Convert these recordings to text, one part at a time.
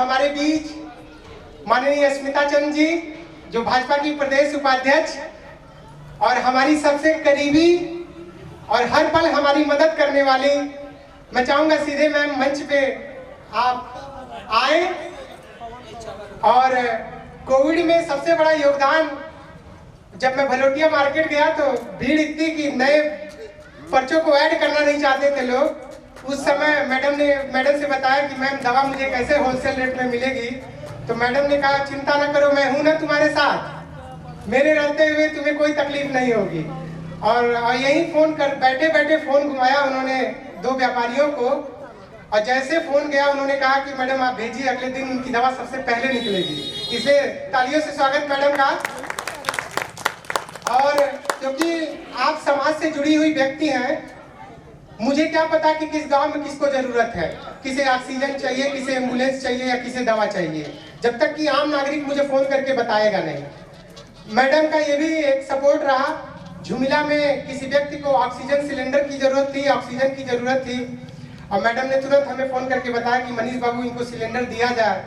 हमारे बीच माननीय स्मिता चंद जी, जो भाजपा की प्रदेश उपाध्यक्ष और हमारी सबसे करीबी और हर पल हमारी मदद करने वाली। मैं चाहूंगा सीधे मैम मंच पे आप आए। और कोविड में सबसे बड़ा योगदान, जब मैं भलोटिया मार्केट गया तो भीड़ इतनी कि नए पर्चों को ऐड करना नहीं चाहते थे लोग। उस समय मैडम से बताया कि मैम दवा मुझे कैसे होलसेल रेट में मिलेगी, तो मैडम ने कहा चिंता न करो, मैं हूं ना तुम्हारे साथ, मेरे रहते हुए तुम्हें कोई तकलीफ नहीं होगी। और यही फोन कर बैठे बैठे फोन घुमाया उन्होंने 2 व्यापारियों को, और जैसे फोन गया उन्होंने कहा कि मैडम आप भेजिए, अगले दिन उनकी दवा सबसे पहले निकलेगी। इसे तालियों से स्वागत मैडम का। और क्योंकि आप समाज से जुड़ी हुई व्यक्ति हैं, मुझे क्या पता कि किस गांव में किसको जरूरत है, किसे ऑक्सीजन चाहिए, किसे एम्बुलेंस चाहिए या किसे दवा चाहिए, जब तक कि आम नागरिक मुझे फोन करके बताएगा नहीं। मैडम का ये भी एक सपोर्ट रहा। झुमिला में किसी व्यक्ति को ऑक्सीजन सिलेंडर की जरूरत थी, ऑक्सीजन की जरूरत थी, और मैडम ने तुरंत हमें फोन करके बताया कि मनीष बाबू इनको सिलेंडर दिया जाए,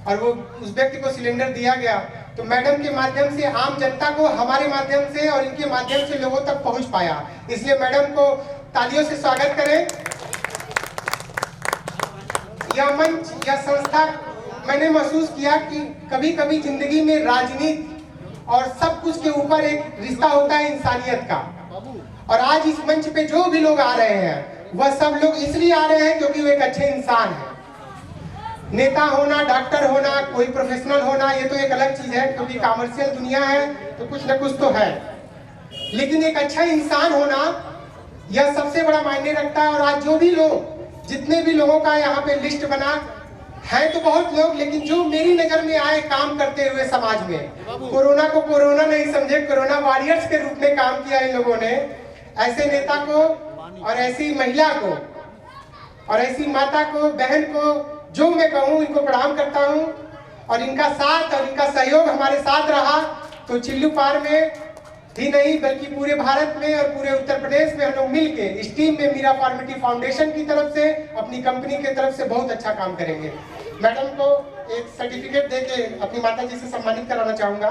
और वो उस व्यक्ति को सिलेंडर दिया गया। तो मैडम के माध्यम से आम जनता को हमारे माध्यम से और इनके माध्यम से लोगों तक पहुंच पाया, इसलिए मैडम को तालियों से स्वागत करें। यह मंच, यह संस्था, मैंने महसूस किया कि कभी कभी जिंदगी में राजनीति और सब कुछ के ऊपर एक रिश्ता होता है इंसानियत का। और आज इस मंच पे जो भी लोग आ रहे हैं, वह सब लोग इसलिए आ रहे हैं क्योंकि वो एक अच्छे इंसान हैं। नेता होना, डॉक्टर होना, कोई प्रोफेशनल होना, ये तो एक अलग चीज है, क्योंकि कमर्शियल दुनिया है तो कुछ न कुछ तो है, लेकिन एक अच्छा इंसान होना यह सबसे बड़ा मायने रखता है। और आज जो भी लोग, जितने भी लोगों का यहाँ पे लिस्ट बना है, तो बहुत लोग, लेकिन जो मेरी नजर में आए काम करते हुए समाज में, कोरोना को कोरोना नहीं समझे, कोरोना वॉरियर्स के रूप में काम किया इन लोगों ने। ऐसे नेता को और ऐसी महिला को और ऐसी माता को, बहन को, जो मैं कहूँ, इनको प्रणाम करता हूँ। और इनका साथ और इनका सहयोग हमारे साथ रहा तो चिल्लू पार में ही नहीं बल्कि पूरे भारत में और पूरे उत्तर प्रदेश में हम लोग मिलके इस टीम में मीरा फार्मेटी फाउंडेशन की तरफ से, अपनी कंपनी की तरफ से बहुत अच्छा काम करेंगे। मैडम को एक सर्टिफिकेट देके अपनी माता जी से सम्मानित कराना चाहूंगा।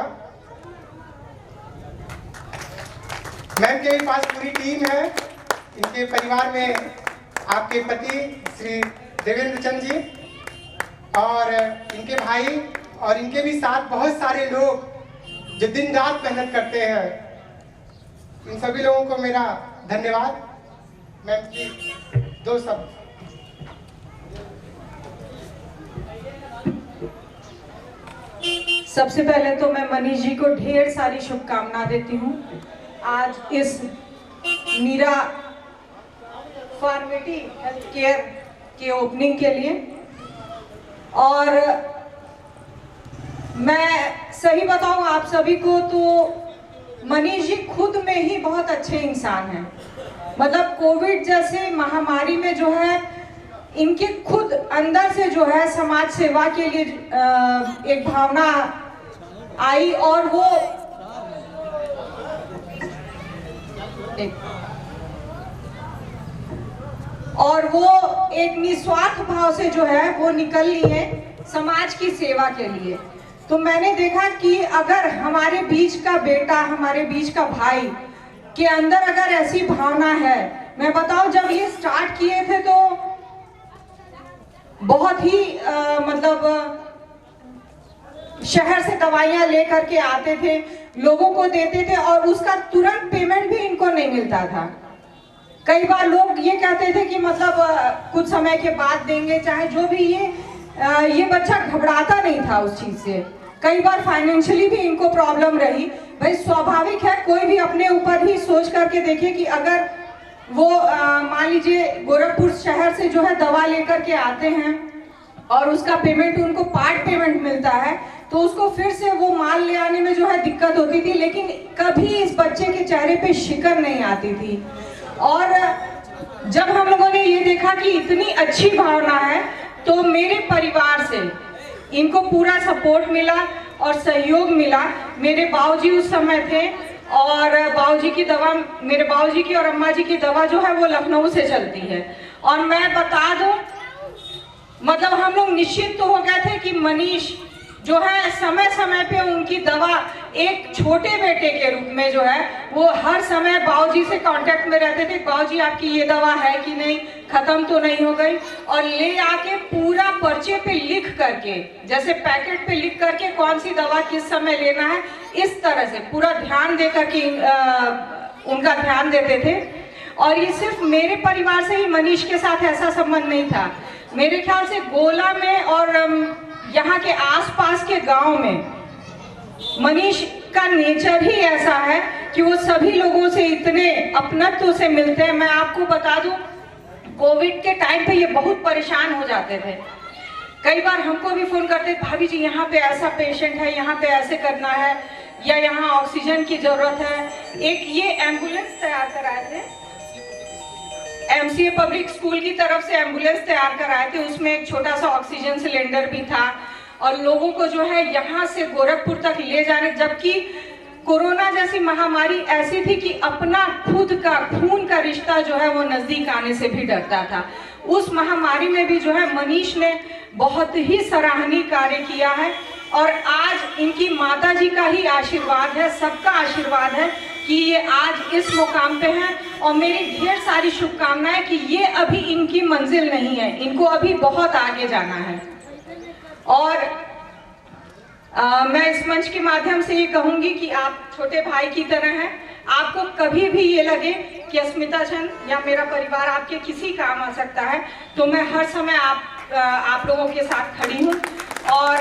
मैम के पास पूरी टीम है। इनके परिवार में आपके पति श्री देवेंद्र चंद जी और इनके भाई और इनके भी साथ बहुत सारे लोग जो दिन रात मेहनत करते हैं। इन सभी लोगों को मेरा धन्यवाद। मैम की 2 शब्द। सबसे पहले तो मैं मनीष जी को ढेर सारी शुभकामना देती हूँ आज इस मीरा फार्मेटी हेल्थ केयर के ओपनिंग के लिए। और मैं सही बताऊं आप सभी को तो मनीष जी खुद में ही बहुत अच्छे इंसान हैं। मतलब कोविड जैसे महामारी में जो है, इनके खुद अंदर से जो है समाज सेवा के लिए एक भावना आई, और वो एक निस्वार्थ भाव से जो है वो निकल ली है समाज की सेवा के लिए। तो मैंने देखा कि अगर हमारे बीच का बेटा, हमारे बीच का भाई के अंदर अगर ऐसी भावना है, मैं बताऊं जब ये स्टार्ट किए थे तो बहुत ही मतलब शहर से दवाइयां लेकर के आते थे, लोगों को देते थे और उसका तुरंत पेमेंट भी इनको नहीं मिलता था। कई बार लोग ये कहते थे कि मतलब कुछ समय के बाद देंगे, चाहे जो भी। ये बच्चा घबराता नहीं था उस चीज से। कई बार फाइनेंशियली भी इनको प्रॉब्लम रही। भाई स्वाभाविक है, कोई भी अपने ऊपर ही सोच करके देखे कि अगर वो मान लीजिए गोरखपुर शहर से जो है दवा लेकर के आते हैं और उसका पेमेंट उनको पार्ट पेमेंट मिलता है, तो उसको फिर से वो माल ले आने में जो है दिक्कत होती थी, लेकिन कभी इस बच्चे के चेहरे पे शिकन नहीं आती थी। और जब हम लोगों ने ये देखा कि इतनी अच्छी भावना है, तो मेरे परिवार से इनको पूरा सपोर्ट मिला और सहयोग मिला। मेरे बाबूजी उस समय थे और बाबूजी की दवा, मेरे बाबूजी की और अम्मा जी की दवा जो है वो लखनऊ से चलती है। और मैं बता दूं, मतलब हम लोग निश्चित तो हो गए थे कि कि मनीष जो है समय समय पे उनकी दवा, एक छोटे बेटे के रूप में जो है वो हर समय बाबूजी से कांटेक्ट में रहते थे, बाबूजी आपकी ये दवा है कि नहीं, खत्म तो नहीं हो गई, और ले आके पूरा पर्चे पे लिख करके, जैसे पैकेट पे लिख करके कौन सी दवा किस समय लेना है, इस तरह से पूरा ध्यान दे करके उनका ध्यान देते थे। और ये सिर्फ मेरे परिवार से ही मनीष के साथ ऐसा संबंध नहीं था, मेरे ख्याल से गोला में और यहाँ के आसपास के गांव में मनीष का नेचर ही ऐसा है कि वो सभी लोगों से इतने अपनत्व से मिलते हैं। मैं आपको बता दूं, कोविड के टाइम पे ये बहुत परेशान हो जाते थे, कई बार हमको भी फोन करते, भाभी जी यहाँ पे ऐसा पेशेंट है, यहाँ पे ऐसे करना है, या यहाँ ऑक्सीजन की जरूरत है। एक ये एम्बुलेंस तैयार कराए थे, एमसीए पब्लिक स्कूल की तरफ से एम्बुलेंस तैयार कराए थे, उसमें एक छोटा सा ऑक्सीजन सिलेंडर भी था, और लोगों को जो है यहाँ से गोरखपुर तक ले जाने, जबकि कोरोना जैसी महामारी ऐसी थी कि अपना खुद का खून का रिश्ता जो है वो नजदीक आने से भी डरता था। उस महामारी में भी जो है मनीष ने बहुत ही सराहनीय कार्य किया है, और आज इनकी माता जी का ही आशीर्वाद है, सबका आशीर्वाद है कि ये आज इस मुकाम पे हैं, और मेरी ढेर सारी शुभकामनाएं कि ये अभी इनकी मंजिल नहीं है, इनको अभी बहुत आगे जाना है। और मैं इस मंच के माध्यम से ये कहूंगी कि आप छोटे भाई की तरह हैं, आपको कभी भी ये लगे कि अस्मिता चंद या मेरा परिवार आपके किसी काम आ सकता है, तो मैं हर समय आप लोगों के साथ खड़ी हूँ। और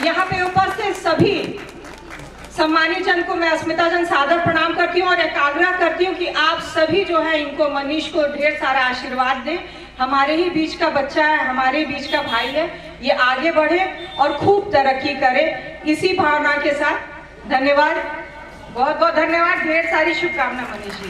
यहाँ पे उपस्थित सभी सम्मानित जन को मैं अस्मिता जन सादर प्रणाम करती हूँ, और एक आग्रह करती हूँ कि आप सभी जो है इनको, मनीष को ढेर सारा आशीर्वाद दें। हमारे ही बीच का बच्चा है, हमारे ही बीच का भाई है, ये आगे बढ़े और खूब तरक्की करे, इसी भावना के साथ धन्यवाद, बहुत बहुत धन्यवाद, ढेर सारी शुभकामना मनीष जी।